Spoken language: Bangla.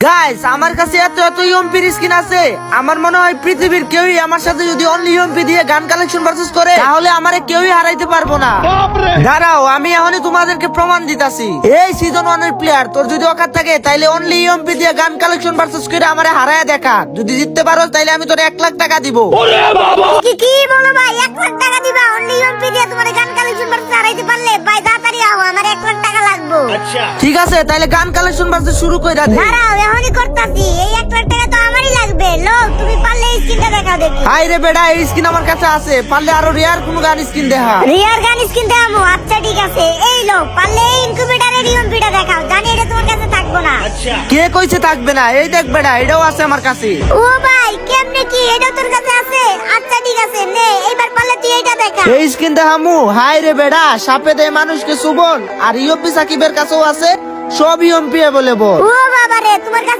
গাইস আমার কাছে এত এত ইউএমপি স্কিন আছে, আমার মনে হয় পৃথিবীর কেউই আমার সাথে যদি অনলি ইউএমপি দিয়ে গান কালেকশন ভার্সেস করে তাহলে আমারে কেউই হারাইতে পারবো না। দাঁড়াও আমি এখনই তোমাদেরকে প্রমাণ দিতাছি। এই সিজন 1 এর প্লেয়ার তোর যদি অকাত থাকে তাইলে অনলি ইউএমপি দিয়ে গান কালেকশন ভার্সেস করে আমারে হারায় দেখা। যদি জিততে পারো তাইলে আমি তোরে 1 লাখ টাকা দিব। কি বলো ভাই, 1 লাখ টাকা দিবা অনলি ইউএমপি দিয়ে তোমার গান কালেকশন ভার্সেস হারাইতে পারলে? ভাই তাড়াতাড়ি আও, আমার 1 লাখ টাকা লাগবে। ঠিক আছে তাইলে গান কালেকশন ভার্সেস শুরু কইরা দে। দাঁড়াও এখনই করতাছি, এই 1 লাখ টাকা তো আমারই লাগবে। লোক তুমি পারলে এই স্কিনটা দেখাও দেখি। হাই রে বেটা, এই স্কিন আমার কাছে আছে, পারলে আরো রেয়ার কোন গান স্কিন দেখা। রিয়ার গান স্কিন দেখাবো? আচ্ছা ঠিক আছে, এই লোক পারলে ইনকিউবেটরের ইউএমপিটা দেখাও, জানি এটা তোমার কাছে থাকবো না। কে কইছে থাকবে না? এই দেখ বেটা, এটাও আছে আমার কাছে। ও ভাই কেমনে কি এটা তোর কাছে আছে? আচ্ছা ঠিক আছে নে, এইবার পারলে তুই এটা দেখা। এই স্কিন দেখামু? হাই রে বেটা, সাপে দেয় মানুষকে সুবল। আর ইউপি সাকিবের কাছেও আছে, সব ইউএমপি অ্যাভেলেবল। ও বাবা রে, তোমার কাছে